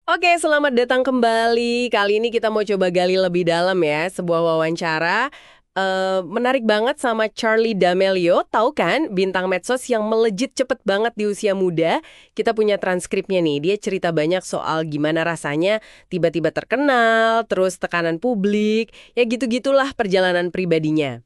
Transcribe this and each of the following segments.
Oke, selamat datang kembali. Kali ini kita mau coba gali lebih dalam ya, sebuah wawancara. Menarik banget sama Charli D'Amelio, tahu kan? Bintang medsos yang melejit cepet banget di usia muda. Kita punya transkripnya nih, dia cerita banyak soal gimana rasanya tiba-tiba terkenal, terus tekanan publik, ya gitu-gitulah perjalanan pribadinya.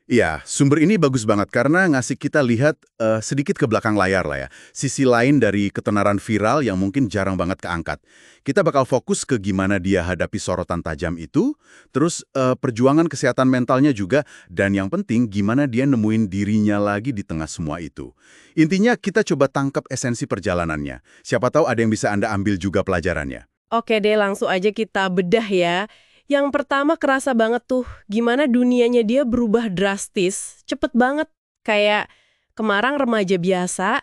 Iya, sumber ini bagus banget karena ngasih kita lihat sedikit ke belakang layar lah ya. Sisi lain dari ketenaran viral yang mungkin jarang banget keangkat. Kita bakal fokus ke gimana dia hadapi sorotan tajam itu, terus perjuangan kesehatan mentalnya juga, dan yang penting gimana dia nemuin dirinya lagi di tengah semua itu. Intinya kita coba tangkap esensi perjalanannya. Siapa tahu ada yang bisa Anda ambil juga pelajarannya. Oke deh, langsung aja kita bedah ya. Yang pertama kerasa banget tuh, gimana dunianya dia berubah drastis, cepet banget. Kayak kemarin remaja biasa,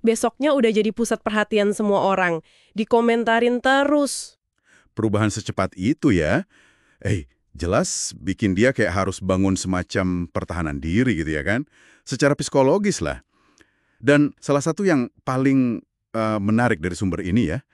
besoknya udah jadi pusat perhatian semua orang. Dikomentarin terus. Perubahan secepat itu ya. Jelas bikin dia kayak harus bangun semacam pertahanan diri gitu ya kan. Secara psikologis lah. Dan salah satu yang paling menarik dari sumber ini ya,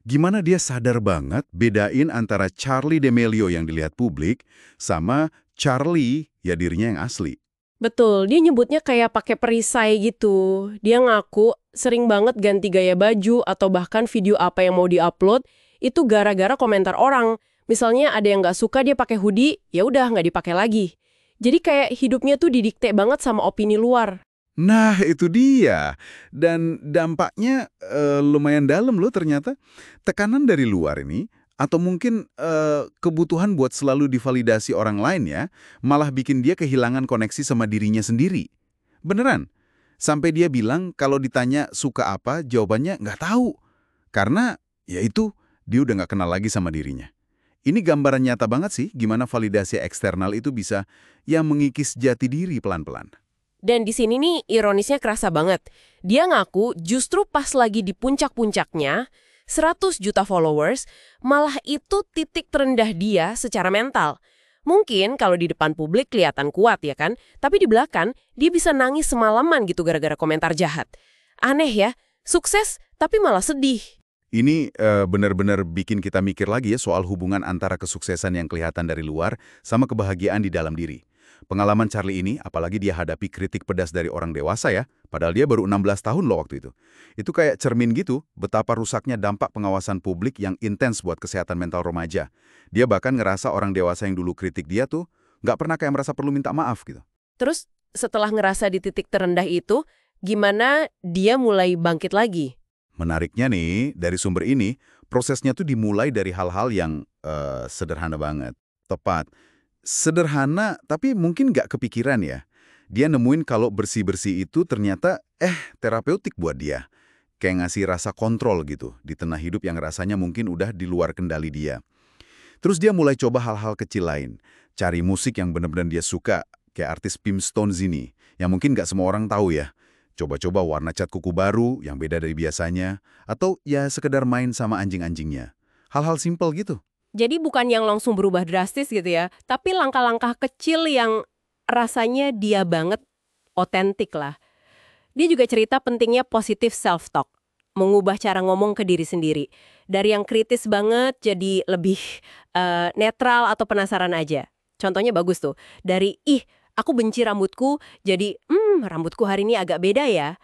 gimana dia sadar banget bedain antara Charli D'Amelio yang dilihat publik sama Charli ya dirinya yang asli. Betul, dia nyebutnya kayak pakai perisai gitu. Dia ngaku sering banget ganti gaya baju atau bahkan video apa yang mau diupload itu gara-gara komentar orang. Misalnya ada yang nggak suka dia pakai hoodie, ya udah nggak dipakai lagi. Jadi kayak hidupnya tuh didikte banget sama opini luar. Nah, itu dia. Dan dampaknya lumayan dalam loh ternyata. Tekanan dari luar ini, atau mungkin kebutuhan buat selalu divalidasi orang lain ya, malah bikin dia kehilangan koneksi sama dirinya sendiri. Beneran. Sampai dia bilang kalau ditanya suka apa, jawabannya nggak tahu. Karena, ya itu, dia udah nggak kenal lagi sama dirinya. Ini gambaran nyata banget sih gimana validasi eksternal itu bisa ya mengikis jati diri pelan-pelan. Dan di sini nih ironisnya kerasa banget. Dia ngaku justru pas lagi di puncak-puncaknya, 100 juta followers, malah itu titik terendah dia secara mental. Mungkin kalau di depan publik kelihatan kuat ya kan, tapi di belakang dia bisa nangis semalaman gitu gara-gara komentar jahat. Aneh ya, sukses tapi malah sedih. Ini benar-benar bikin kita mikir lagi ya soal hubungan antara kesuksesan yang kelihatan dari luar sama kebahagiaan di dalam diri. Pengalaman Charli ini, apalagi dia hadapi kritik pedas dari orang dewasa ya, padahal dia baru 16 tahun loh waktu itu. Itu kayak cermin gitu, betapa rusaknya dampak pengawasan publik yang intens buat kesehatan mental remaja. Dia bahkan ngerasa orang dewasa yang dulu kritik dia tuh nggak pernah kayak merasa perlu minta maaf gitu. Terus setelah ngerasa di titik terendah itu, gimana dia mulai bangkit lagi? Menariknya nih, dari sumber ini, prosesnya tuh dimulai dari hal-hal yang sederhana banget. Tepat. Sederhana, tapi mungkin nggak kepikiran ya. Dia nemuin kalau bersih-bersih itu ternyata terapeutik buat dia. Kayak ngasih rasa kontrol gitu, di tengah hidup yang rasanya mungkin udah di luar kendali dia. Terus dia mulai coba hal-hal kecil lain. Cari musik yang benar-benar dia suka, kayak artis Pim Stones ini, yang mungkin nggak semua orang tahu ya. Coba-coba warna cat kuku baru yang beda dari biasanya, atau ya sekedar main sama anjing-anjingnya. Hal-hal simpel gitu. Jadi bukan yang langsung berubah drastis gitu ya, tapi langkah-langkah kecil yang rasanya dia banget otentik lah. Dia juga cerita pentingnya positif self-talk, mengubah cara ngomong ke diri sendiri. Dari yang kritis banget jadi lebih netral atau penasaran aja. Contohnya bagus tuh, dari aku benci rambutku, jadi rambutku hari ini agak beda ya.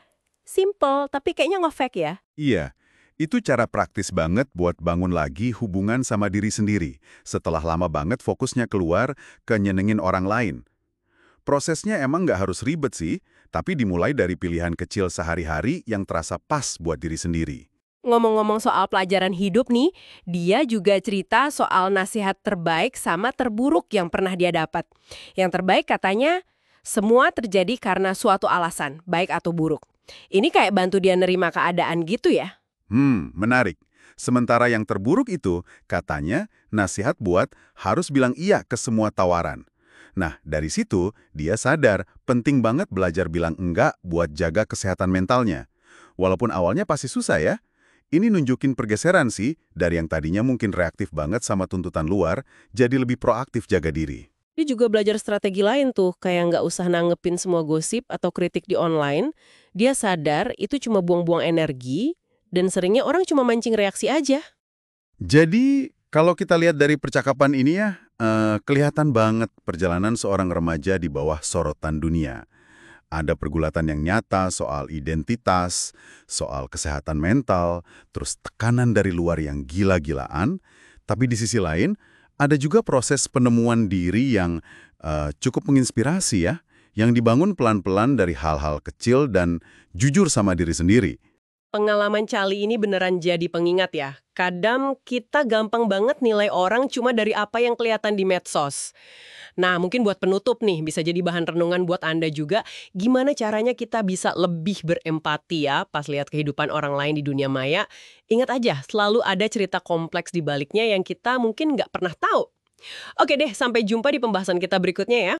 Simple, tapi kayaknya ngefek ya. Iya, itu cara praktis banget buat bangun lagi hubungan sama diri sendiri, setelah lama banget fokusnya keluar ke nyenengin orang lain. Prosesnya emang nggak harus ribet sih, tapi dimulai dari pilihan kecil sehari-hari yang terasa pas buat diri sendiri. Ngomong-ngomong soal pelajaran hidup nih, dia juga cerita soal nasihat terbaik sama terburuk yang pernah dia dapat. Yang terbaik katanya, semua terjadi karena suatu alasan, baik atau buruk. Ini kayak bantu dia nerima keadaan gitu ya. Menarik. Sementara yang terburuk itu, katanya, nasihat buat harus bilang iya ke semua tawaran. Nah, dari situ, dia sadar penting banget belajar bilang enggak buat jaga kesehatan mentalnya. Walaupun awalnya pasti susah ya. Ini nunjukin pergeseran sih, dari yang tadinya mungkin reaktif banget sama tuntutan luar, jadi lebih proaktif jaga diri. Dia juga belajar strategi lain tuh, kayak nggak usah nanggepin semua gosip atau kritik di online. Dia sadar itu cuma buang-buang energi, dan seringnya orang cuma mancing reaksi aja. Jadi, kalau kita lihat dari percakapan ini ya, kelihatan banget perjalanan seorang remaja di bawah sorotan dunia. Ada pergulatan yang nyata soal identitas, soal kesehatan mental, terus tekanan dari luar yang gila-gilaan. Tapi di sisi lain, ada juga proses penemuan diri yang cukup menginspirasi ya, yang dibangun pelan-pelan dari hal-hal kecil dan jujur sama diri sendiri. Pengalaman Cali ini beneran jadi pengingat ya. Kadang kita gampang banget nilai orang cuma dari apa yang kelihatan di medsos. Nah, mungkin buat penutup nih, bisa jadi bahan renungan buat Anda juga, gimana caranya kita bisa lebih berempati ya pas lihat kehidupan orang lain di dunia maya. Ingat aja, selalu ada cerita kompleks di baliknya yang kita mungkin nggak pernah tahu. Oke deh, sampai jumpa di pembahasan kita berikutnya ya.